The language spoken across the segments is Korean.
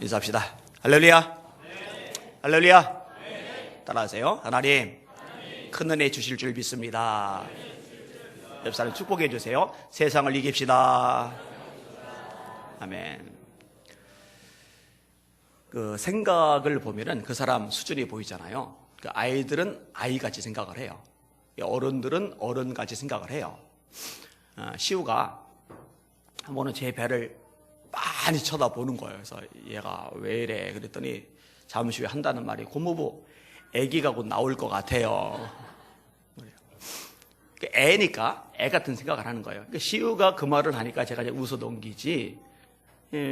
인사합시다. 할렐루야. 할렐루야. 따라하세요. 하나님, 큰 은혜 주실 줄 믿습니다. 옆 사람 축복해 주세요. 세상을 이깁시다. 아멘. 그 생각을 보면은 그 사람 수준이 보이잖아요. 그 아이들은 아이같이 생각을 해요. 어른들은 어른같이 생각을 해요. 시우가 한 번은 제 배를 많이 쳐다보는 거예요. 그래서 얘가 왜 이래? 그랬더니 잠시 후에 한다는 말이, 고모부 애기가 곧 나올 것 같아요. 애니까 애 같은 생각을 하는 거예요. 시우가 그 말을 하니까 제가 이제 웃어 넘기지,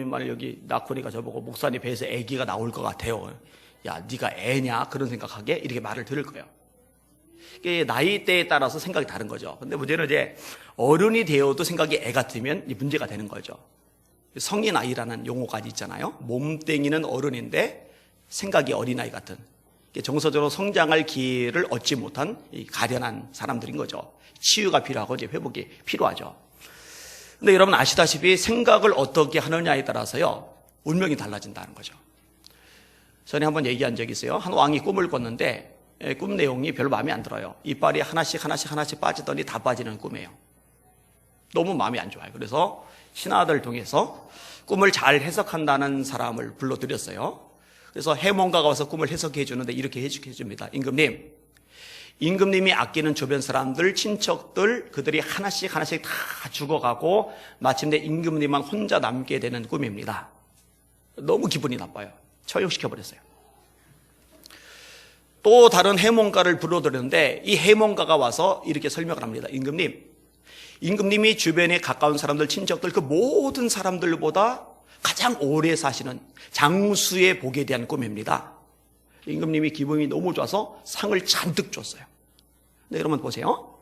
만약 여기 낙훈이가 저보고 목사님 배에서 애기가 나올 것 같아요. 야, 네가 애냐? 그런 생각하게 이렇게 말을 들을 거예요. 이게 나이대에 따라서 생각이 다른 거죠. 근데 문제는 이제 어른이 되어도 생각이 애 같으면 문제가 되는 거죠. 성인 아이라는 용어까지 있잖아요. 몸뚱이는 어른인데 생각이 어린아이 같은, 정서적으로 성장할 기회를 얻지 못한 가련한 사람들인 거죠. 치유가 필요하고 이제 회복이 필요하죠. 근데 여러분 아시다시피 생각을 어떻게 하느냐에 따라서요, 운명이 달라진다는 거죠. 전에 한번 얘기한 적이 있어요. 한 왕이 꿈을 꿨는데 꿈 내용이 별로 마음에 안 들어요. 이빨이 하나씩 빠지더니 다 빠지는 꿈이에요. 너무 마음이 안 좋아요. 그래서 신하들 통해서 꿈을 잘 해석한다는 사람을 불러들였어요. 그래서 해몽가가 와서 꿈을 해석해 주는데 이렇게 해석해 줍니다. 임금님이 아끼는 주변 사람들, 친척들, 그들이 하나씩 다 죽어가고 마침내 임금님만 혼자 남게 되는 꿈입니다. 너무 기분이 나빠요. 처형시켜버렸어요. 또 다른 해몽가를 불러들였는데 이 해몽가가 와서 이렇게 설명을 합니다. 임금님이 주변에 가까운 사람들, 친척들, 그 모든 사람들보다 가장 오래 사시는 장수의 복에 대한 꿈입니다. 임금님이 기분이 너무 좋아서 상을 잔뜩 줬어요. 네, 여러분 보세요.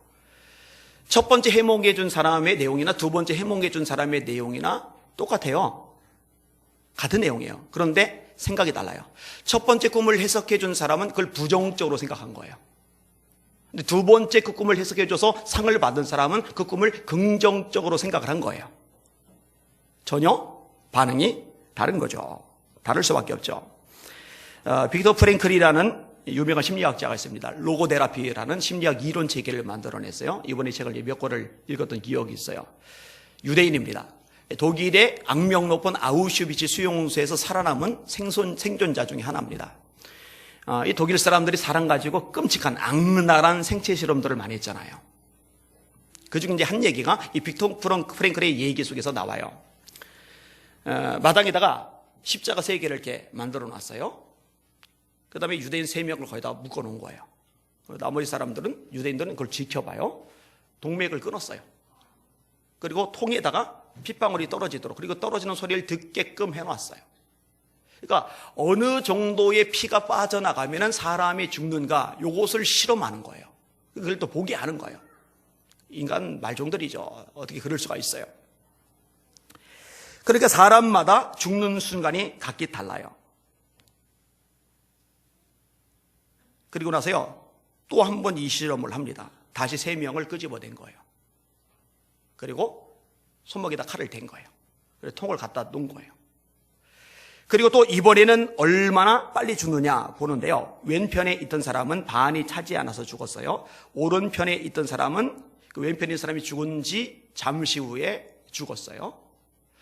첫 번째 해몽해 준 사람의 내용이나 두 번째 해몽해 준 사람의 내용이나 똑같아요. 같은 내용이에요. 그런데 생각이 달라요. 첫 번째 꿈을 해석해 준 사람은 그걸 부정적으로 생각한 거예요. 근데 두 번째 그 꿈을 해석해 줘서 상을 받은 사람은 그 꿈을 긍정적으로 생각을 한 거예요. 전혀 반응이 다른 거죠. 다를 수밖에 없죠. 빅터 프랭클이라는 유명한 심리학자가 있습니다. 로고테라피라는 심리학 이론 체계를 만들어냈어요. 이번에 책을 몇 권을 읽었던 기억이 있어요. 유대인입니다. 독일의 악명 높은 아우슈비츠 수용소에서 살아남은 생존자 중에 하나입니다. 이 독일 사람들이 사람 가지고 끔찍한 악랄한 생체 실험들을 많이 했잖아요. 그중에 이제 한 얘기가 이 빅터 프랭클의 얘기 속에서 나와요. 마당에다가 십자가 3개를 이렇게 만들어 놨어요. 그 다음에 유대인 3명을 거기다 묶어 놓은 거예요. 나머지 사람들은, 유대인들은 그걸 지켜봐요. 동맥을 끊었어요. 그리고 통에다가 핏방울이 떨어지도록, 그리고 떨어지는 소리를 듣게끔 해놨어요. 그러니까 어느 정도의 피가 빠져나가면 사람이 죽는가, 요것을 실험하는 거예요. 그걸 또 보게 하는 거예요. 인간 말종들이죠. 어떻게 그럴 수가 있어요. 그러니까 사람마다 죽는 순간이 각기 달라요. 그리고 나서요, 또 한 번 이 실험을 합니다. 다시 3명을 끄집어낸 거예요. 그리고 손목에다 칼을 댄 거예요. 그래서 통을 갖다 놓은 거예요. 그리고 또 이번에는 얼마나 빨리 죽느냐 보는데요, 왼편에 있던 사람은 반이 차지 않아서 죽었어요. 오른편에 있던 사람은, 그 왼편에 있는 사람이 죽은 지 잠시 후에 죽었어요.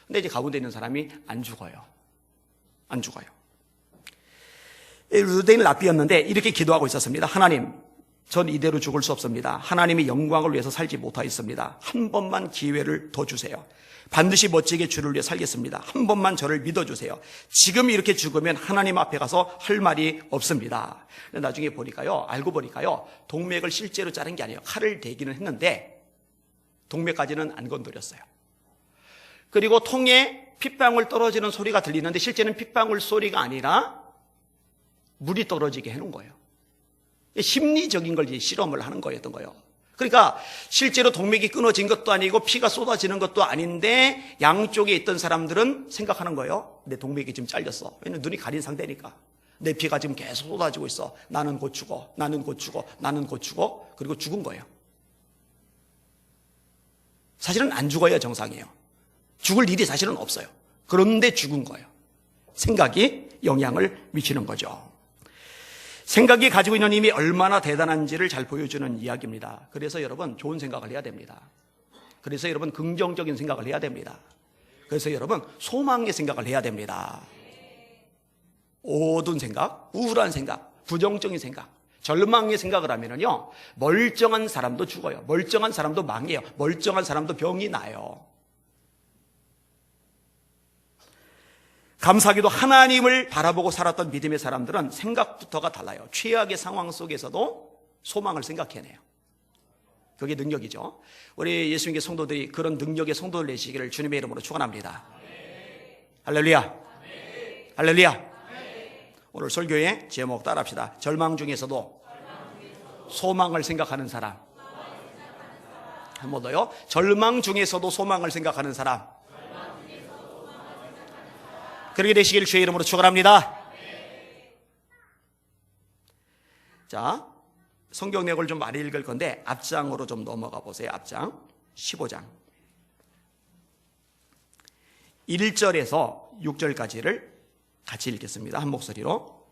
근데 이제 가운데 있는 사람이 안 죽어요. 유대인 랍비였는데 이렇게 기도하고 있었습니다. 하나님, 전 이대로 죽을 수 없습니다. 하나님의 영광을 위해서 살지 못하겠습니다. 한 번만 기회를 더 주세요. 반드시 멋지게 주를 위해 살겠습니다. 한 번만 저를 믿어주세요. 지금 이렇게 죽으면 하나님 앞에 가서 할 말이 없습니다. 나중에 보니까요, 알고 보니까요, 동맥을 실제로 자른 게 아니에요. 칼을 대기는 했는데 동맥까지는 안 건드렸어요. 그리고 통에 핏방울 떨어지는 소리가 들리는데 실제는 핏방울 소리가 아니라 물이 떨어지게 해놓은 거예요. 심리적인 걸 이제 실험을 하는 거였던 거예요. 그러니까 실제로 동맥이 끊어진 것도 아니고 피가 쏟아지는 것도 아닌데 양쪽에 있던 사람들은 생각하는 거예요. 내 동맥이 지금 잘렸어. 왜냐면 눈이 가린 상태니까. 내 피가 지금 계속 쏟아지고 있어. 나는 곧 죽어. 그리고 죽은 거예요. 사실은 안 죽어야 정상이에요. 죽을 일이 사실은 없어요. 그런데 죽은 거예요. 생각이 영향을 미치는 거죠. 생각이 가지고 있는 힘이 얼마나 대단한지를 잘 보여주는 이야기입니다. 그래서 여러분 좋은 생각을 해야 됩니다. 그래서 여러분 긍정적인 생각을 해야 됩니다. 그래서 여러분 소망의 생각을 해야 됩니다. 어두운 생각, 우울한 생각, 부정적인 생각, 절망의 생각을 하면은요, 멀쩡한 사람도 죽어요. 멀쩡한 사람도 망해요. 멀쩡한 사람도 병이 나요. 감사하게도 하나님을 바라보고 살았던 믿음의 사람들은 생각부터가 달라요. 최악의 상황 속에서도 소망을 생각해내요. 그게 능력이죠. 우리 예수님의 성도들이 그런 능력의 성도를 내시기를 주님의 이름으로 축원합니다. 할렐루야. 할렐루야. 오늘 설교의 제목 따라합시다. 절망 중에서도 소망을 생각하는 사람. 한 번 더요. 절망 중에서도 소망을 생각하는 사람. 그렇게 되시길 주의 이름으로 축원합니다. 자, 성경 내용을 좀 많이 읽을 건데 앞장으로 좀 넘어가 보세요. 앞장 15장 1절에서 6절까지를 같이 읽겠습니다. 한 목소리로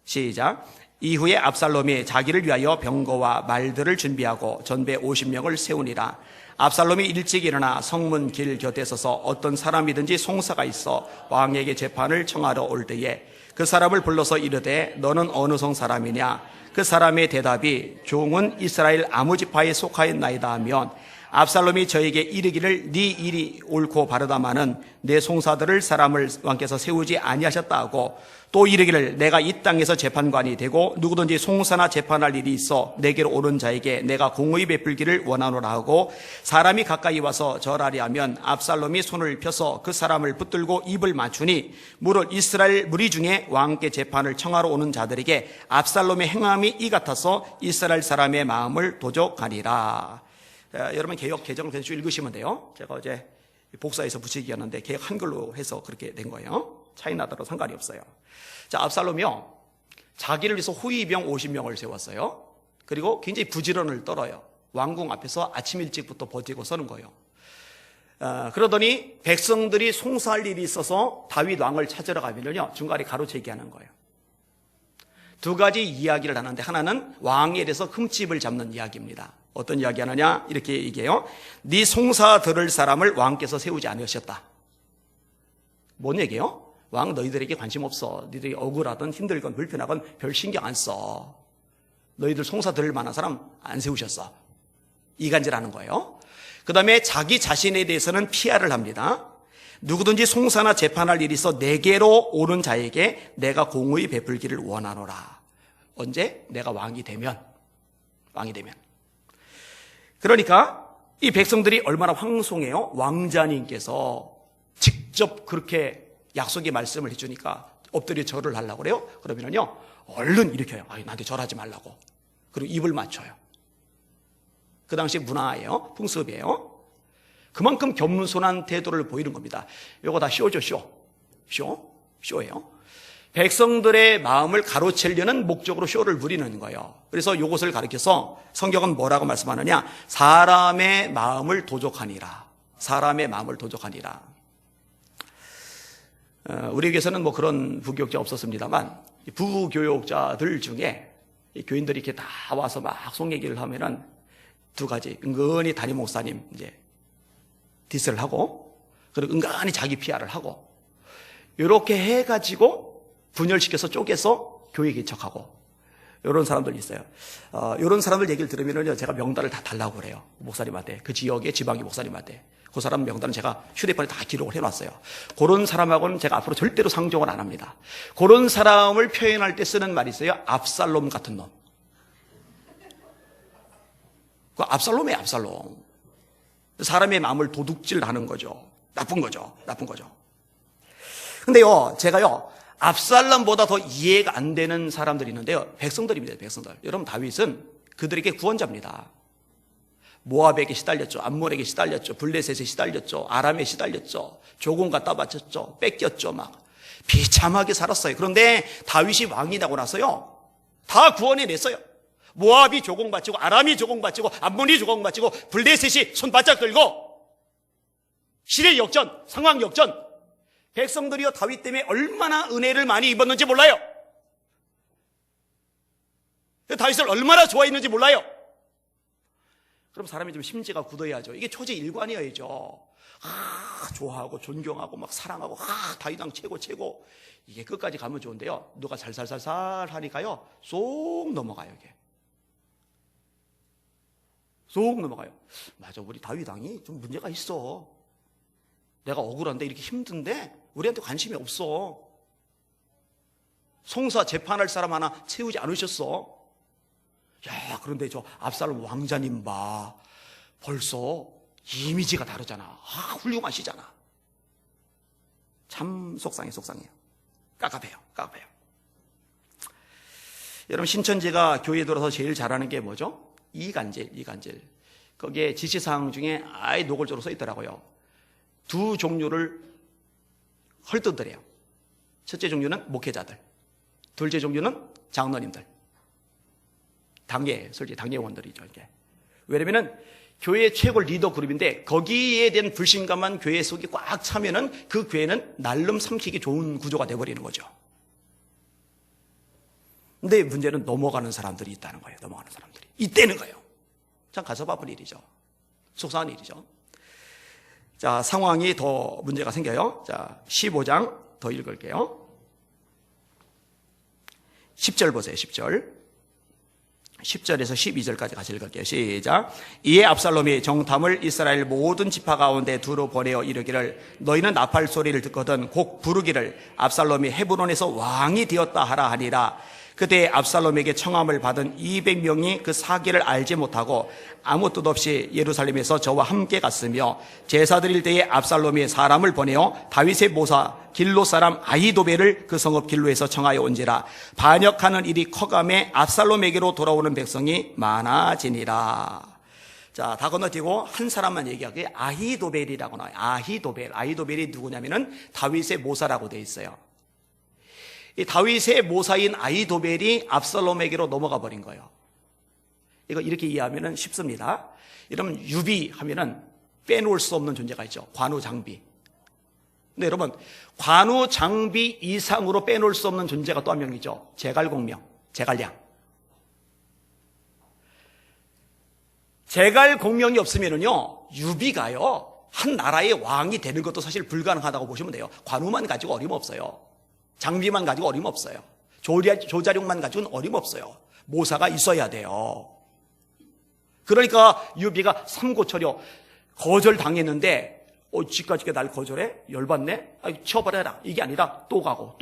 시작. 이후에 압살롬이 자기를 위하여 병거와 말들을 준비하고 전배 50명을 세우니라. 압살롬이 일찍 일어나 성문 길 곁에 서서 어떤 사람이든지 송사가 있어 왕에게 재판을 청하러 올 때에 그 사람을 불러서 이르되 너는 어느 성 사람이냐? 그 사람의 대답이 종은 이스라엘 아무 지파에 속하였나이다 하면 압살롬이 저에게 이르기를 네 일이 옳고 바르다마는 내 송사들을 사람을 왕께서 세우지 아니하셨다 하고 또 이르기를 내가 이 땅에서 재판관이 되고 누구든지 송사나 재판할 일이 있어 내게로 오는 자에게 내가 공의 베풀기를 원하노라 하고 사람이 가까이 와서 절하리 하면 압살롬이 손을 펴서 그 사람을 붙들고 입을 맞추니 무릇 이스라엘 무리 중에 왕께 재판을 청하러 오는 자들에게 압살롬의 행함이 이 같아서 이스라엘 사람의 마음을 도적하니라. 여러분 개역 개정을 계속 읽으시면 돼요. 제가 어제 복사해서 붙이기였는데 개역 한글로 해서 그렇게 된 거예요. 차이 나더라도 상관이 없어요. 자, 압살롬이요, 자기를 위해서 호위병 50명을 세웠어요. 그리고 굉장히 부지런을 떨어요. 왕궁 앞에서 아침 일찍부터 버티고 서는 거예요. 그러더니 백성들이 송사할 일이 있어서 다윗 왕을 찾으러 가면요, 중간에 가로채기 하는 거예요. 두 가지 이야기를 하는데 하나는 왕에 대해서 흠집을 잡는 이야기입니다. 어떤 이야기 하느냐? 이렇게 얘기해요. 네 송사 들을 사람을 왕께서 세우지 않으셨다. 뭔 얘기예요? 왕 너희들에게 관심 없어. 너희들이 억울하든 힘들건 불편하건 별 신경 안 써. 너희들 송사 들을 만한 사람 안 세우셨어. 이간질하는 거예요. 그 다음에 자기 자신에 대해서는 PR을 합니다. 누구든지 송사나 재판할 일이 있어 내게로 오는 자에게 내가 공의 베풀기를 원하노라. 언제? 내가 왕이 되면. 그러니까 이 백성들이 얼마나 황송해요. 왕자님께서 직접 그렇게 약속의 말씀을 해주니까 엎드려 절을 하려고 그래요. 그러면요, 얼른 일으켜요. 나한테 절하지 말라고. 그리고 입을 맞춰요. 그 당시 문화예요. 풍습이에요. 그만큼 겸손한 태도를 보이는 겁니다. 이거 다 쇼죠, 쇼예요. 백성들의 마음을 가로채려는 목적으로 쇼를 부리는 거예요. 그래서 이것을 가리켜서 성경은 뭐라고 말씀하느냐? 사람의 마음을 도적하니라. 우리에게서는 뭐 그런 부교육자 없었습니다만 부교육자들 중에 교인들이 이렇게 다 와서 막 속 얘기를 하면은 두 가지, 은근히 담임 목사님 이제 디스를 하고, 그리고 은근히 자기 PR을 하고, 이렇게 해가지고 분열시켜서 쪼개서 교회 개척하고, 이런 사람들이 있어요. 이런 사람들 얘기를 들으면요, 제가 명단을 다 달라고 그래요. 목사님한테, 그 지역의 지방의 목사님한테. 그 사람 명단은 제가 휴대폰에 다 기록을 해놨어요. 그런 사람하고는 제가 앞으로 절대로 상종을 안 합니다. 그런 사람을 표현할 때 쓰는 말이 있어요. 압살롬 같은 놈. 그 압살롬이에요, 압살롬. 사람의 마음을 도둑질하는 거죠. 나쁜 거죠. 근데요, 제가요, 압살롬보다 더 이해가 안 되는 사람들이 있는데요. 백성들입니다, 백성들. 여러분, 다윗은 그들에게 구원자입니다. 모압에게 시달렸죠. 암몬에게 시달렸죠. 블레셋에 시달렸죠. 아람에 시달렸죠. 조공 갖다 바쳤죠. 뺏겼죠. 막 비참하게 살았어요. 그런데 다윗이 왕이 되고 나서요, 다 구원해냈어요. 모압이 조공바치고 아람이 조공바치고 암몬이 조공바치고 블레셋이 손바짝 들고 시대 역전, 상황 역전. 백성들이요 다윗 때문에 얼마나 은혜를 많이 입었는지 몰라요. 다윗을 얼마나 좋아했는지 몰라요. 그럼 사람이 좀 심지가 굳어야죠. 이게 초지일관이어야죠. 좋아하고 존경하고 막 사랑하고 다윗 왕 최고. 이게 끝까지 가면 좋은데요. 누가 살살살살 하니까요 쏙 넘어가요. 이게 쏙 넘어가요. 맞아, 우리 다윗 왕이 좀 문제가 있어. 내가 억울한데 이렇게 힘든데 우리한테 관심이 없어. 송사 재판할 사람 하나 채우지 않으셨어. 야, 그런데 저 압살롬 왕자님 봐, 벌써 이미지가 다르잖아. 훌륭하시잖아. 참 속상해요. 깝깝해요. 여러분, 신천지가 교회에 들어서 제일 잘하는 게 뭐죠? 이간질. 거기에 지시사항 중에 아예 노골적으로 써 있더라고요. 두 종류를 헐뜯으래요. 첫째 종류는 목회자들, 둘째 종류는 장로님들, 솔직히 당회원들이죠. 이게 왜냐면은 교회 최고 리더 그룹인데 거기에 대한 불신감만 교회 속에 꽉 차면은 그 교회는 날름 삼키기 좋은 구조가 돼버리는 거죠. 근데 문제는 넘어가는 사람들이 있다는 거예요. 넘어가는 사람들이 있다는 거예요. 참 가슴 아픈 일이죠. 속상한 일이죠. 자, 상황이 더 문제가 생겨요. 자, 15장 더 읽을게요. 10절 보세요. 10절에서 12절까지 같이 읽을게요. 시작. 이에 압살롬이 정탐을 이스라엘 모든 지파 가운데 두루 보내어 이르기를 너희는 나팔 소리를 듣거든 곡 부르기를 압살롬이 헤브론에서 왕이 되었다 하라 하니라. 그때 압살롬에게 청함을 받은 200명이 그 사기를 알지 못하고 아무 뜻 없이 예루살렘에서 저와 함께 갔으며 제사 드릴 때에 압살롬이 사람을 보내어 다윗의 모사 길로 사람 아히도벨을 그 성읍 길로에서 청하여 온지라. 반역하는 일이 커감에 압살롬에게로 돌아오는 백성이 많아지니라. 자, 다 건너뛰고 한 사람만 얘기하게 아히도벨이라고 나와요. 아히도벨이 누구냐면은 다윗의 모사라고 돼 있어요. 이 다윗의 모사인 아히도벨이 압살롬에게로 넘어가 버린 거예요. 이거 이렇게 이해하면 쉽습니다. 여러분, 유비 하면은 빼놓을 수 없는 존재가 있죠. 관우 장비. 근데 여러분, 관우 장비 이상으로 빼놓을 수 없는 존재가 또 한 명이죠. 제갈공명, 제갈량. 제갈공명이 없으면은요, 유비가요, 한 나라의 왕이 되는 것도 사실 불가능하다고 보시면 돼요. 관우만 가지고 어림없어요. 장비만 가지고 어림없어요. 조자룡만 가지고는 어림없어요. 모사가 있어야 돼요. 그러니까 유비가 삼고초려 거절당했는데 지까지게 날 거절해? 열받네? 치워버려라. 이게 아니라 또 가고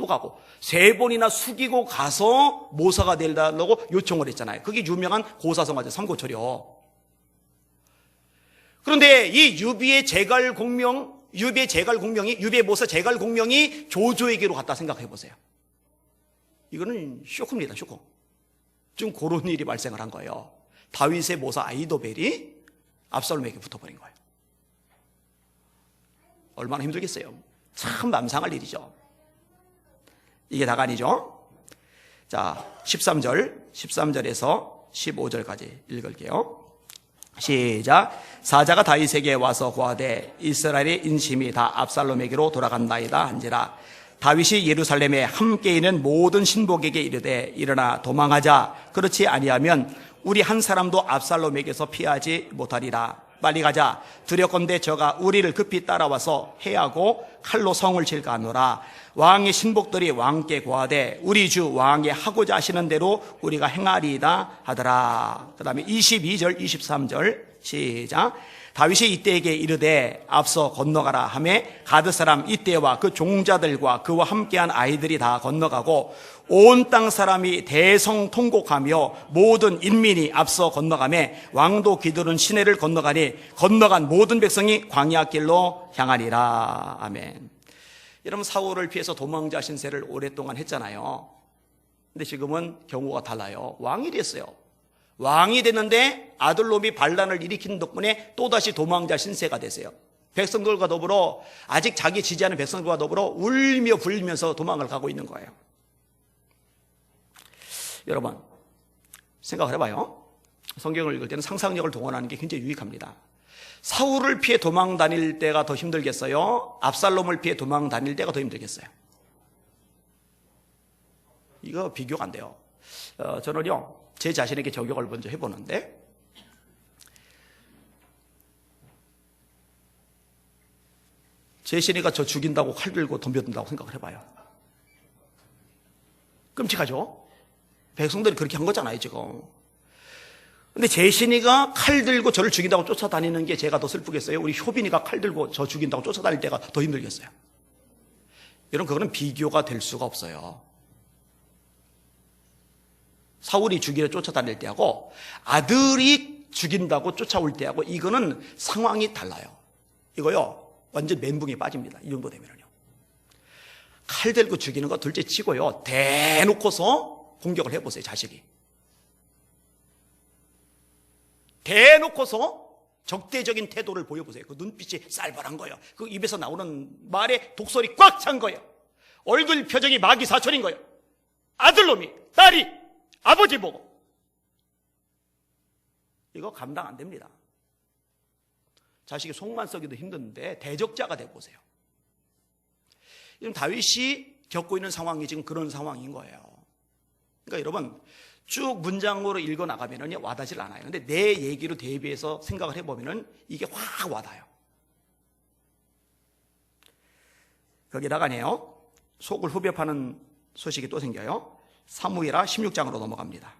3번이나 숙이고 가서 모사가 되려고 요청을 했잖아요. 그게 유명한 고사성화제 삼고초려. 그런데 이 유비의 모사 제갈공명이 조조에게로 갔다 생각해 보세요. 이거는 쇼크입니다. 쇼크. 좀 그런 일이 발생을 한 거예요. 다윗의 모사 아히도벨이 압살롬에게 붙어버린 거예요. 얼마나 힘들겠어요. 참 맘상할 일이죠. 이게 다가 아니죠. 자, 13절에서 15절까지 읽을게요. 시작. 사자가 다윗에게 와서 고하되 이스라엘의 인심이 다 압살롬에게로 돌아간다이다 한지라. 다윗이 예루살렘에 함께 있는 모든 신복에게 이르되 일어나 도망하자. 그렇지 아니하면 우리 한 사람도 압살롬에게서 피하지 못하리라. 빨리 가자. 두렵건대 저가 우리를 급히 따라와서 해하고 칼로 성을 칠까 하노라. 왕의 신복들이 왕께 고하되 우리 주 왕의 하고자 하시는 대로 우리가 행하리이다 하더라. 그 다음에 22절 23절 시작. 다윗이 이때에게 이르되 앞서 건너가라 하매 가드 사람 이때와 그 종자들과 그와 함께한 아이들이 다 건너가고 온 땅 사람이 대성통곡하며 모든 인민이 앞서 건너가매 왕도 기드론 시내를 건너가니 건너간 모든 백성이 광야길로 향하니라. 아멘. 여러분, 사울을 피해서 도망자 신세를 오랫동안 했잖아요. 근데 지금은 경우가 달라요. 왕이 됐어요. 왕이 됐는데 아들놈이 반란을 일으킨 덕분에 또다시 도망자 신세가 되세요. 백성들과 더불어 아직 자기 지지하는 백성들과 더불어 울며 불면서 도망을 가고 있는 거예요. 여러분, 생각을 해봐요. 성경을 읽을 때는 상상력을 동원하는 게 굉장히 유익합니다. 사울을 피해 도망 다닐 때가 더 힘들겠어요? 압살롬을 피해 도망 다닐 때가 더 힘들겠어요? 이거 비교가 안 돼요. 저는요, 제 자신에게 적용을 먼저 해보는데, 제 신이가 저 죽인다고 칼 들고 덤벼든다고 생각을 해봐요. 끔찍하죠? 백성들이 그렇게 한 거잖아요, 지금. 근데 제 신이가 칼 들고 저를 죽인다고 쫓아다니는 게 제가 더 슬프겠어요? 우리 효빈이가 칼 들고 저 죽인다고 쫓아다닐 때가 더 힘들겠어요? 여러분, 그거는 비교가 될 수가 없어요. 사울이 죽이려 쫓아다닐 때하고 아들이 죽인다고 쫓아올 때하고 이거는 상황이 달라요. 이거요, 완전 멘붕에 빠집니다. 이 정도 되면요. 칼 들고 죽이는 거 둘째 치고요, 대놓고서 공격을 해보세요, 자식이. 대놓고서 적대적인 태도를 보여보세요. 그 눈빛이 쌀벌한 거예요. 그 입에서 나오는 말에 독설이 꽉 찬 거예요. 얼굴 표정이 마귀사천인 거예요. 아들놈이, 딸이, 아버지 보고. 이거 감당 안 됩니다. 자식이 속만 썩이도 힘든데 대적자가 돼보세요. 지금 다윗이 겪고 있는 상황이 지금 그런 상황인 거예요. 그러니까 여러분, 쭉 문장으로 읽어나가면 와닿질 않아요. 근데 내 얘기로 대비해서 생각을 해보면 이게 확 와닿아요. 거기다가네요, 속을 후벼 파는 소식이 또 생겨요. 사무엘하 16장으로 넘어갑니다.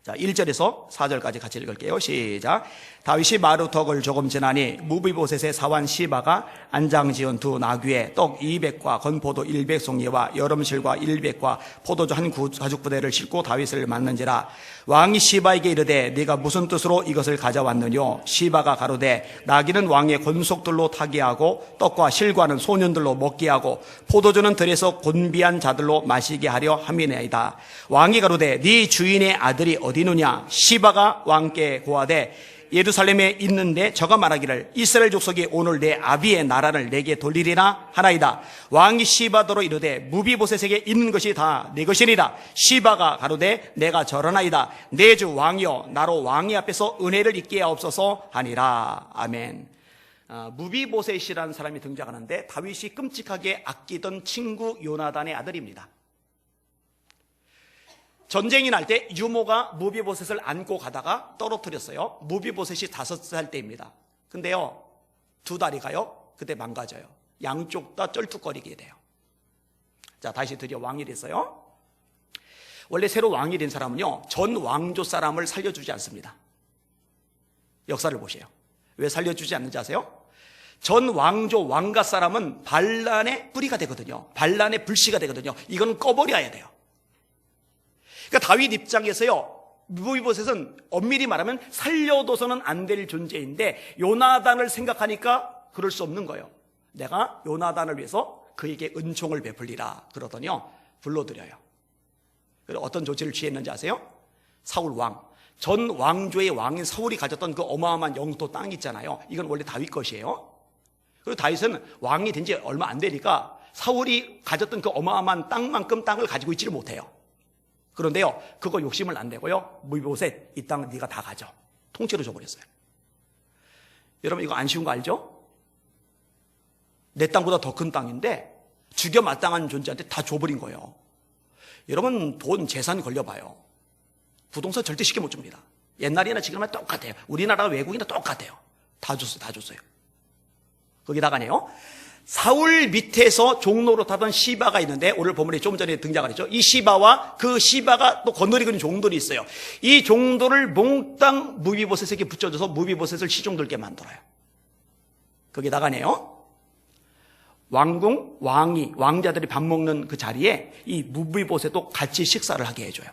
자, 1절에서 4절까지 같이 읽을게요. 시작. 다윗이 마루턱을 조금 지나니 무비보셋의 사환 시바가 안장 지은 두 나귀에 떡 200과 건포도 100송이와 여름실과 100과 포도주 한 가죽 부대를 싣고 다윗을 맞는지라. 왕이 시바에게 이르되 네가 무슨 뜻으로 이것을 가져왔느뇨? 시바가 가로되 나귀는 왕의 권속들로 타게 하고 떡과 실과는 소년들로 먹게 하고 포도주는 들에서 곤비한 자들로 마시게 하려 함이니이다. 왕이 가로되 네 주인의 아들이 어디느냐? 시바가 왕께 고하되 예루살렘에 있는데 저가 말하기를 이스라엘 족속이 오늘 내 아비의 나라를 내게 돌리리라 하나이다. 왕이 시바더러 이르되 무비보셋에게 있는 것이 다 내 것이니라. 시바가 가로되 내가 저러나이다. 내 주 왕이여 나로 왕의 앞에서 은혜를 입게 하옵소서 하니라. 아멘. 무비보셋이라는 사람이 등장하는데 다윗이 끔찍하게 아끼던 친구 요나단의 아들입니다. 전쟁이 날 때 유모가 무비보셋을 안고 가다가 떨어뜨렸어요. 무비보셋이 5살 때입니다. 근데요, 두 다리가요, 그때 망가져요. 양쪽 다 쩔뚝거리게 돼요. 자, 다시 드디어 왕이 됐어요. 원래 새로 왕이 된 사람은요, 전 왕조 사람을 살려주지 않습니다. 역사를 보세요. 왜 살려주지 않는지 아세요? 전 왕조 왕가 사람은 반란의 뿌리가 되거든요. 반란의 불씨가 되거든요. 이건 꺼버려야 돼요. 그러니까 다윗 입장에서요, 무비보셋은 엄밀히 말하면 살려둬서는 안 될 존재인데 요나단을 생각하니까 그럴 수 없는 거예요. 내가 요나단을 위해서 그에게 은총을 베풀리라 그러더니요, 불러들여요. 그리고 어떤 조치를 취했는지 아세요? 사울 왕, 전 왕조의 왕인 사울이 가졌던 그 어마어마한 영토 땅 있잖아요. 이건 원래 다윗 것이에요. 그리고 다윗은 왕이 된 지 얼마 안 되니까 사울이 가졌던 그 어마어마한 땅만큼 땅을 가지고 있지를 못해요. 그런데요, 그거 욕심을 안 내고요, 무비보셋 이 땅 네가 다 가져, 통째로 줘버렸어요. 여러분, 이거 안 쉬운 거 알죠? 내 땅보다 더 큰 땅인데 죽여 마땅한 존재한테 다 줘버린 거예요. 여러분, 돈 재산 걸려봐요, 부동산 절대 쉽게 못 줍니다. 옛날이나 지금이나 똑같아요. 우리나라 외국이나 똑같아요. 다 줬어요. 거기다가네요, 사울 밑에서 종로로 타던 시바가 있는데 오늘 본문에 좀 전에 등장을 했죠. 이 시바와 그 시바가 또 건너리고 있는 종들이 있어요. 이 종들을 몽땅 무비보셋에게 붙여줘서 무비보셋을 시종들게 만들어요. 거기다가네요, 왕궁, 왕이, 왕자들이 밥 먹는 그 자리에 이 무비보셋도 같이 식사를 하게 해줘요.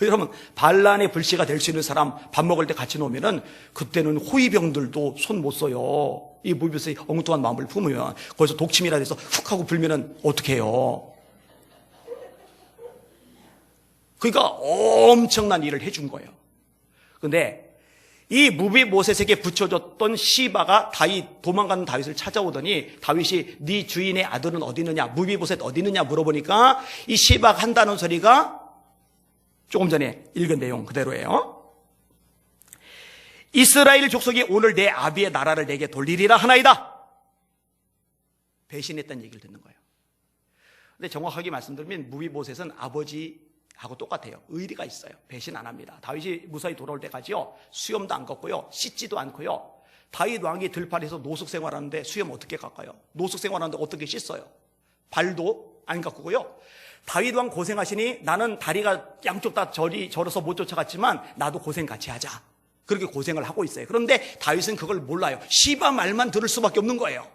여러분, 반란의 불씨가 될 수 있는 사람 밥 먹을 때 같이 놓으면은 그때는 호위병들도 손 못 써요. 이 무비보셋이 엉뚱한 마음을 품으면 거기서 독침이라 해서 훅 하고 불면은 어떻게 해요? 그러니까 엄청난 일을 해준 거예요. 근데 이 무비보셋에게 붙여줬던 시바가 도망가는 다윗을 찾아오더니 다윗이 네 주인의 아들은 어디 있느냐, 무비보셋 어디 있느냐 물어보니까 이 시바가 한다는 소리가 조금 전에 읽은 내용 그대로예요. 이스라엘 족속이 오늘 내 아비의 나라를 내게 돌리리라 하나이다. 배신했다는 얘기를 듣는 거예요. 근데 정확하게 말씀드리면 무비보셋은 아버지하고 똑같아요. 의리가 있어요. 배신 안 합니다. 다윗이 무사히 돌아올 때까지요, 수염도 안 걷고요, 씻지도 않고요. 다윗 왕이 들판에서 노숙 생활하는데 수염 어떻게 깎아요? 노숙 생활하는데 어떻게 씻어요? 발도 안 깎고요. 다윗 왕 고생하시니 나는 다리가 양쪽 다 절어서 못 쫓아갔지만 나도 고생 같이 하자. 그렇게 고생을 하고 있어요. 그런데 다윗은 그걸 몰라요. 시바 말만 들을 수밖에 없는 거예요.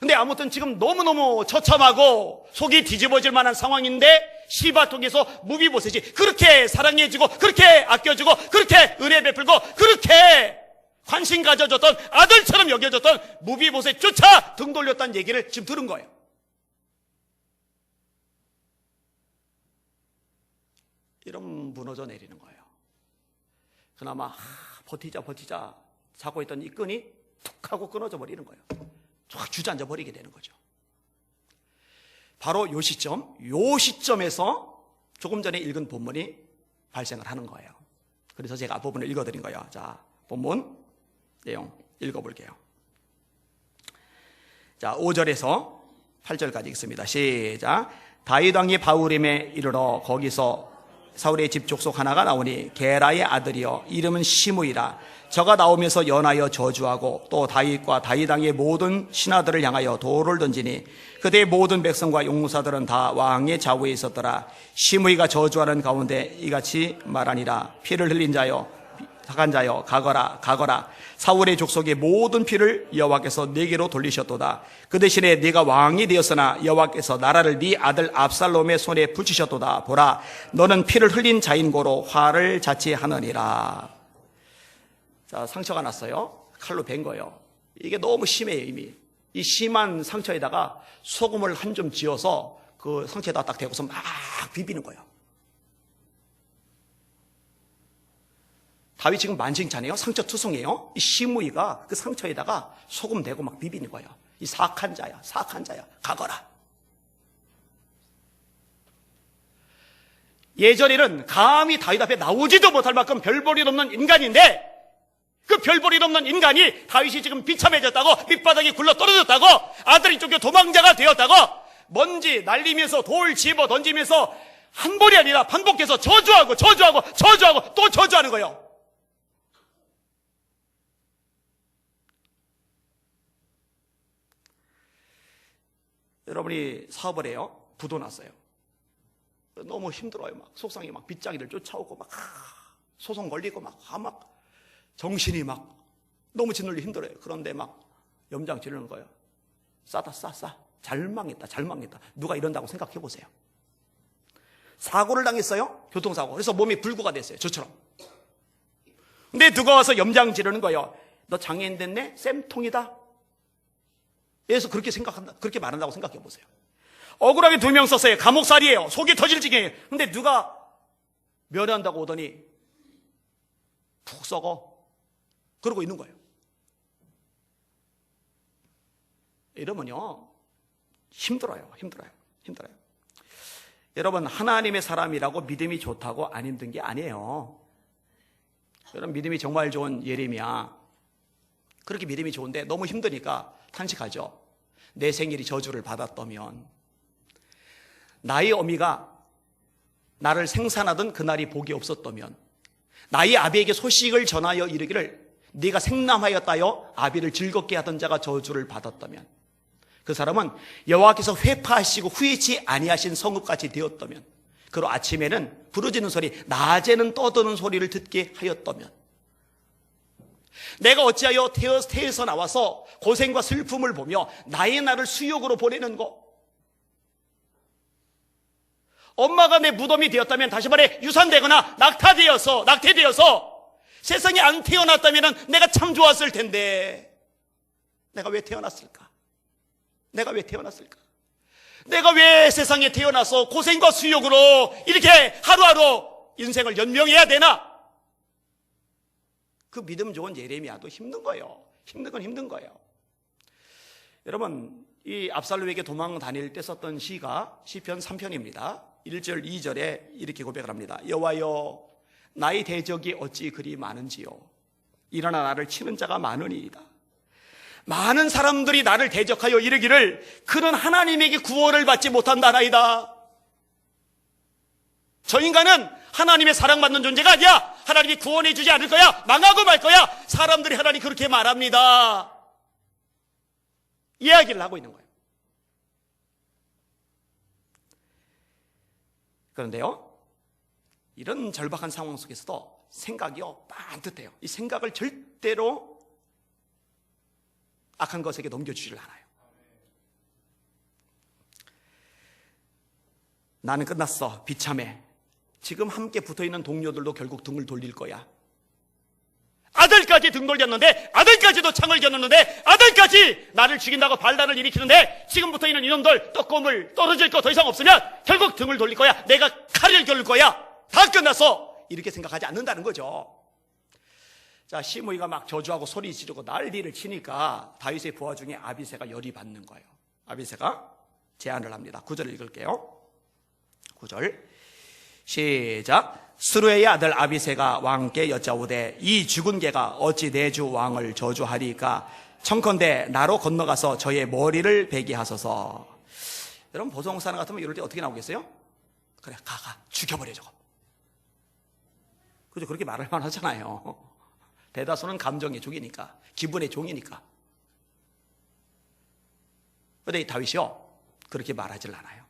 근데 아무튼 지금 너무너무 처참하고 속이 뒤집어질 만한 상황인데 시바 통해서 무비보셋이 그렇게 사랑해주고 그렇게 아껴주고 그렇게 은혜 베풀고 그렇게 관심 가져줬던 아들처럼 여겨줬던 무비보셋조차 등 돌렸다는 얘기를 지금 들은 거예요. 이러면 무너져 내리는 거예요. 그나마 버티자 자고 있던 이 끈이 툭 하고 끊어져 버리는 거예요. 쫙 주저앉아 버리게 되는 거죠. 바로 요 시점에서 조금 전에 읽은 본문이 발생을 하는 거예요. 그래서 제가 부분을 읽어드린 거예요. 자, 본문 내용 읽어볼게요. 자, 5절에서 8절까지 읽습니다. 시작. 다윗 왕이 바후림에 이르러 거기서 사울의 집 족속 하나가 나오니 게라의 아들이여 이름은 시므이라. 저가 나오면서 연하여 저주하고 또 다윗과 다윗 왕의 모든 신하들을 향하여 돌을 던지니 그대의 모든 백성과 용사들은 다 왕의 좌우에 있었더라. 시므이가 저주하는 가운데 이같이 말하니라. 피를 흘린 자여 착한 자여 가거라. 사울의 족속의 모든 피를 여호와께서 네게로 돌리셨도다. 그 대신에 네가 왕이 되었으나 여호와께서 나라를 네 아들 압살롬의 손에 붙이셨도다. 보라, 너는 피를 흘린 자인 고로 화를 자취하느니라. 자, 상처가 났어요. 칼로 벤 거예요. 이게 너무 심해요. 이미 이 심한 상처에다가 소금을 한 점 지어서 그 상처에다 딱 대고서 막 비비는 거예요. 다윗 지금 만신창이에요. 상처 투성이에요. 이 시므이가 그 상처에다가 소금 대고 막 비비는 거예요. 이 사악한 자야 가거라. 예전에는 감히 다윗 앞에 나오지도 못할 만큼 별볼일 없는 인간인데 그 별볼일 없는 인간이 다윗이 지금 비참해졌다고, 밑바닥이 굴러 떨어졌다고, 아들이 쫓겨 도망자가 되었다고 먼지 날리면서 돌 집어 던지면서 한 번이 아니라 반복해서 저주하고 또 저주하는 거예요. 여러분이 사업을 해요. 부도 났어요. 너무 힘들어요. 막 속상해. 막 빗장이를 쫓아오고 막 소송 걸리고 막 정신이 막 너무 짓눌리 힘들어요. 그런데 막 염장 지르는 거예요. 싸. 잘 망했다. 누가 이런다고 생각해 보세요. 사고를 당했어요. 교통사고. 그래서 몸이 불구가 됐어요. 저처럼. 근데 누가 와서 염장 지르는 거예요. 너 장애인 됐네? 쌤통이다. 그래서 그렇게 말한다고 생각해 보세요. 억울하게 2명 썼어요. 감옥살이에요. 속이 터질 지경이에요. 근데 누가 면회한다고 오더니 푹 썩어. 그러고 있는 거예요. 이러면요, 힘들어요. 여러분, 하나님의 사람이라고 믿음이 좋다고 안 힘든 게 아니에요. 여러분, 믿음이 정말 좋은 예레미야. 그렇게 믿음이 좋은데 너무 힘드니까 탄식하죠. 내 생일이 저주를 받았다면, 나의 어미가 나를 생산하던 그날이 복이 없었다면, 나의 아비에게 소식을 전하여 이르기를 네가 생남하였다여 아비를 즐겁게 하던 자가 저주를 받았다면, 그 사람은 여호와께서 회파하시고 후회치 아니하신 성읍같이 되었다면, 그로 아침에는 부르짖는 소리, 낮에는 떠드는 소리를 듣게 하였다면, 내가 어찌하여 태에서 나와서 고생과 슬픔을 보며 나의 날을 수욕으로 보내는 거, 엄마가 내 무덤이 되었다면, 다시 말해 유산되거나 낙태되어서 세상에 안 태어났다면 내가 참 좋았을 텐데, 내가 왜 태어났을까? 내가 왜 세상에 태어나서 고생과 수욕으로 이렇게 하루하루 인생을 연명해야 되나? 그 믿음 좋은 예레미야도 힘든 거예요. 힘든 거예요. 여러분, 이 압살롬에게 도망 다닐 때 썼던 시가 시편 3편입니다. 1절 2절에 이렇게 고백을 합니다. 여호와여 나의 대적이 어찌 그리 많은지요. 일어나 나를 치는 자가 많으니이다. 많은 사람들이 나를 대적하여 이르기를 그는 하나님에게 구원을 받지 못한다나이다. 저 인간은 하나님의 사랑받는 존재가 아니야. 하나님이 구원해 주지 않을 거야. 망하고 말 거야. 사람들이 하나님 그렇게 말합니다. 이야기를 하고 있는 거예요. 그런데요, 이런 절박한 상황 속에서도 생각이요 반듯해요. 이 생각을 절대로 악한 것에게 넘겨주질 않아요. 나는 끝났어. 비참해. 지금 함께 붙어있는 동료들도 결국 등을 돌릴 거야. 아들까지 등 돌렸는데, 아들까지도 창을 겨눴는데, 아들까지 나를 죽인다고 반란을 일으키는데, 지금 붙어있는 이놈들 떡고물 떨어질 거 더 이상 없으면 결국 등을 돌릴 거야. 내가 칼을 겨눌 거야. 다 끝났어. 이렇게 생각하지 않는다는 거죠. 자, 시므이가 막 저주하고 소리 지르고 난리를 치니까 다윗의 부하 중에 아비새가 열이 받는 거예요. 아비새가 제안을 합니다. 9절을 읽을게요. 9절 시작. 스루의 아들 아비새가 왕께 여짜오되 이 죽은 개가 어찌 내 주 왕을 저주하리까? 청컨대 나로 건너가서 저의 머리를 베게 하소서. 여러분 보성사나 같으면 이럴 때 어떻게 나오겠어요? 그래 가 죽여버려 저거. 그죠? 그렇게 말할 만하잖아요. 대다수는 감정의 종이니까, 기분의 종이니까. 그런데 다윗이요 그렇게 말하질 않아요.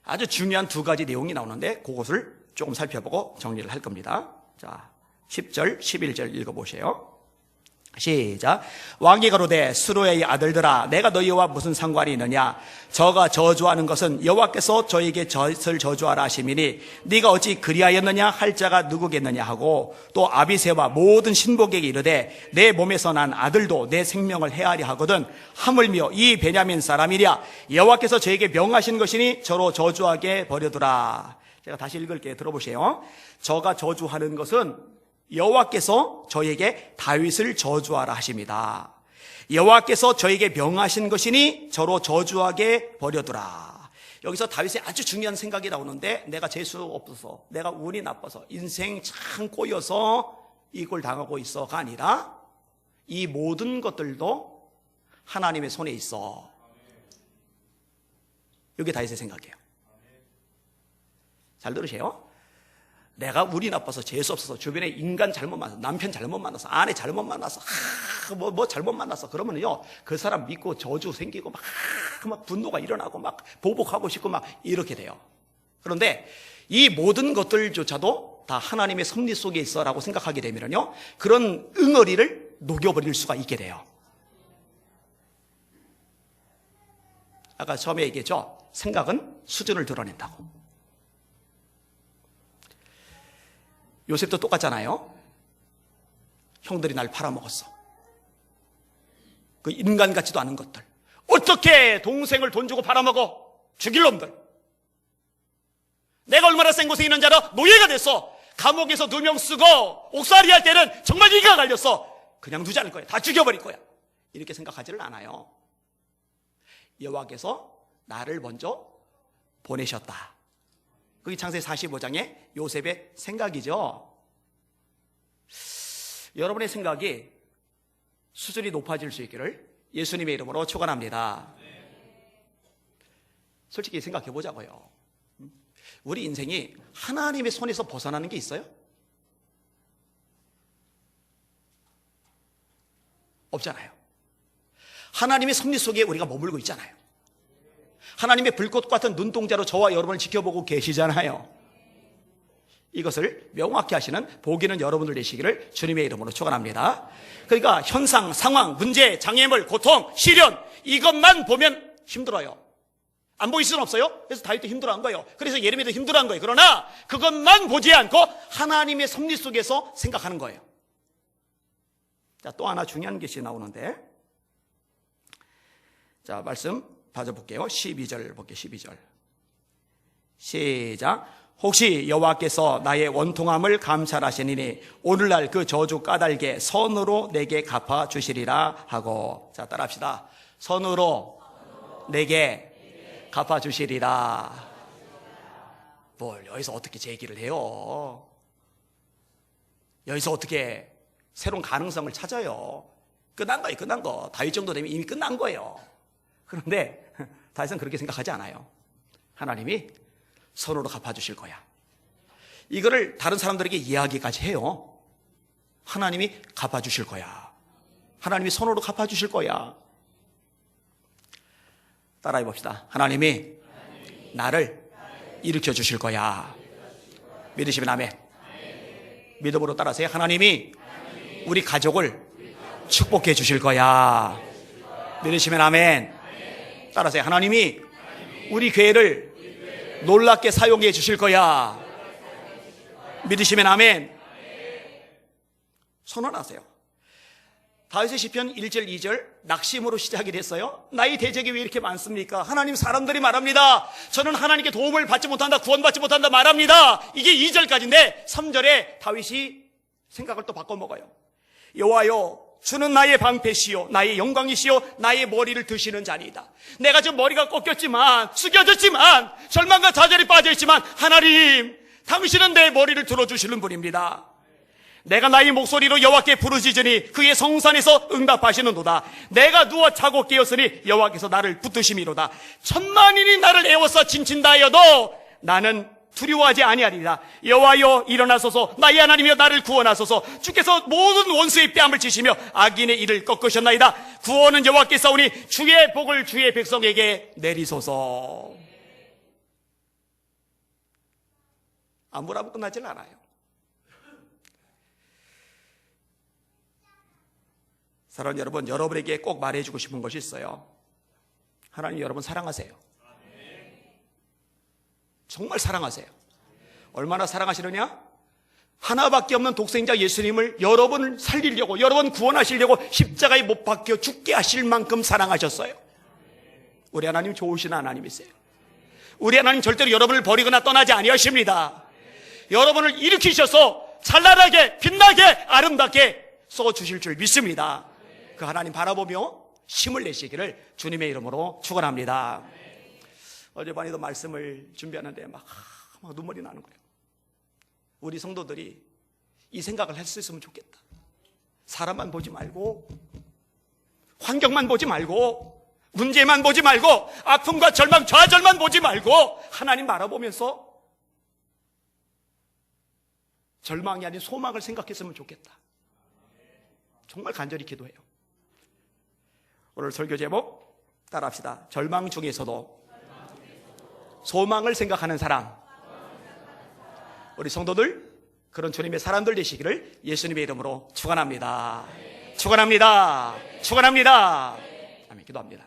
아주 중요한 두 가지 내용이 나오는데 그것을 조금 살펴보고 정리를 할 겁니다. 자, 10절, 11절 읽어보세요. 시작. 왕이 가로되 스루의 아들들아 내가 너희와 무슨 상관이 있느냐? 저가 저주하는 것은 여호와께서 저에게 젖을 저주하라 하심이니 네가 어찌 그리하였느냐 할 자가 누구겠느냐 하고, 또 아비새와 모든 신복에게 이르되 내 몸에서 난 아들도 내 생명을 해하리 하거든 하물며 이 베냐민 사람이랴 여호와께서 저에게 명하신 것이니 저로 저주하게 버려두라. 제가 다시 읽을게요. 들어보세요. 저가 저주하는 것은 여호와께서 저에게 다윗을 저주하라 하십니다. 여호와께서 저에게 명하신 것이니 저로 저주하게 버려두라. 여기서 다윗의 아주 중요한 생각이 나오는데, 내가 재수 없어서, 내가 운이 나빠서, 인생 참 꼬여서 이 꼴 당하고 있어가 아니라 이 모든 것들도 하나님의 손에 있어. 이게 다윗의 생각이에요. 잘 들으세요. 내가 운이 나빠서 재수 없어서 주변에 인간 잘못 만나서, 남편 잘못 만나서, 아내 잘못 만나서, 뭐 잘못 만나서 그러면요 그 사람 믿고 저주 생기고 막 분노가 일어나고 막 보복하고 싶고 막 이렇게 돼요. 그런데 이 모든 것들조차도 다 하나님의 섭리 속에 있어라고 생각하게 되면요 그런 응어리를 녹여버릴 수가 있게 돼요. 아까 처음에 얘기했죠. 생각은 수준을 드러낸다고. 요셉도 똑같잖아요. 형들이 날 팔아먹었어. 그 인간 같지도 않은 것들. 어떻게 동생을 돈 주고 팔아먹어? 죽일 놈들. 내가 얼마나 생고생했는지 알아? 노예가 됐어. 감옥에서 누명 쓰고 옥살이 할 때는 정말 이가 갈렸어. 그냥 두지 않을 거야. 다 죽여버릴 거야. 이렇게 생각하지를 않아요. 여호와께서 나를 먼저 보내셨다. 그게 창세기 45장의 요셉의 생각이죠. 여러분의 생각이 수준이 높아질 수 있기를 예수님의 이름으로 축원합니다. 솔직히 생각해 보자고요. 우리 인생이 하나님의 손에서 벗어나는 게 있어요? 없잖아요. 하나님의 섭리 속에 우리가 머물고 있잖아요. 하나님의 불꽃 같은 눈동자로 저와 여러분을 지켜보고 계시잖아요. 이것을 명확히 하시는 보기는 여러분들 되시기를 주님의 이름으로 축원합니다. 그러니까 현상, 상황, 문제, 장애물, 고통, 시련 이것만 보면 힘들어요. 안 보일 수는 없어요. 그래서 다윗도 힘들어한 거예요. 그래서 예레미야도 힘들어한 거예요. 그러나 그것만 보지 않고 하나님의 섭리 속에서 생각하는 거예요. 자, 또 하나 중요한 것이 나오는데, 자, 말씀 봐볼게요. 12절 볼게요. 12절 시작. 혹시 여호와께서 나의 원통함을 감찰하시니 오늘날 그 저주 까닭에 선으로 내게 갚아주시리라 하고. 자, 따라합시다. 선으로 내게 갚아주시리라. 뭘 여기서 어떻게 제기를 해요? 여기서 어떻게 새로운 가능성을 찾아요? 끝난 거예요, 끝난 거. 다윗 정도 되면 이미 끝난 거예요. 그런데 다윗은 그렇게 생각하지 않아요. 하나님이 선으로 갚아주실 거야. 이거를 다른 사람들에게 이야기까지 해요. 하나님이 갚아주실 거야. 하나님이 선으로 갚아주실 거야. 따라해 봅시다. 하나님이 나를 일으켜 주실 거야. 믿으시면 아멘. 믿음으로 따라하세요. 하나님이 우리 가족을 축복해 주실 거야. 믿으시면 아멘. 따라하세요. 하나님이 우리 교회를 놀랍게 사용해 주실 거야. 믿으시면 아멘. 선언하세요. 다윗의 시편 1절 2절 낙심으로 시작이 됐어요. 나의 대적이 왜 이렇게 많습니까? 하나님, 사람들이 말합니다. 저는 하나님께 도움을 받지 못한다, 구원받지 못한다 말합니다. 이게 2절까지인데 3절에 다윗이 생각을 또 바꿔먹어요. 여호와여, 주는 나의 방패시요 나의 영광이시요 나의 머리를 드시는 자니이다. 내가 지금 머리가 꺾였지만, 숙여졌지만, 절망과 좌절이 빠져있지만 하나님, 당신은 내 머리를 들어주시는 분입니다. 내가 나의 목소리로 여호와께 부르짖으니 그의 성산에서 응답하시는도다. 내가 누워 자고 깨었으니 여호와께서 나를 붙드심이로다. 천만인이 나를 애워서 진친다 하여도 나는 두려워하지 아니하리라. 여호와여, 일어나소서. 나의 하나님이여, 나를 구원하소서. 주께서 모든 원수의 뺨을 치시며 악인의 이를 꺾으셨나이다. 구원은 여호와께서 오니 주의 복을 주의 백성에게 내리소서. 아무라고 끝나질 않아요. 사랑하는 여러분, 여러분에게 꼭 말해주고 싶은 것이 있어요. 하나님 여러분 사랑하세요. 정말 사랑하세요. 얼마나 사랑하시느냐? 하나밖에 없는 독생자 예수님을 여러분을 살리려고, 여러분 구원하시려고 십자가에 못 박혀 죽게 하실 만큼 사랑하셨어요. 우리 하나님 좋으신 하나님이세요. 우리 하나님 절대로 여러분을 버리거나 떠나지 아니하십니다. 여러분을 일으키셔서 찬란하게, 빛나게, 아름답게 써주실 줄 믿습니다. 그 하나님 바라보며 힘을 내시기를 주님의 이름으로 축원합니다. 어젯밤에도 말씀을 준비하는데 막 눈물이 나는 거예요. 우리 성도들이 이 생각을 할 수 있으면 좋겠다. 사람만 보지 말고, 환경만 보지 말고, 문제만 보지 말고, 아픔과 절망, 좌절만 보지 말고 하나님 바라보면서 절망이 아닌 소망을 생각했으면 좋겠다. 정말 간절히 기도해요. 오늘 설교 제목 따라합시다. 절망 중에서도 소망을 생각하는 사람. 우리 성도들 그런 주님의 사람들 되시기를 예수님의 이름으로 축원합니다. 축원합니다. 축원합니다. 아멘. 기도합니다.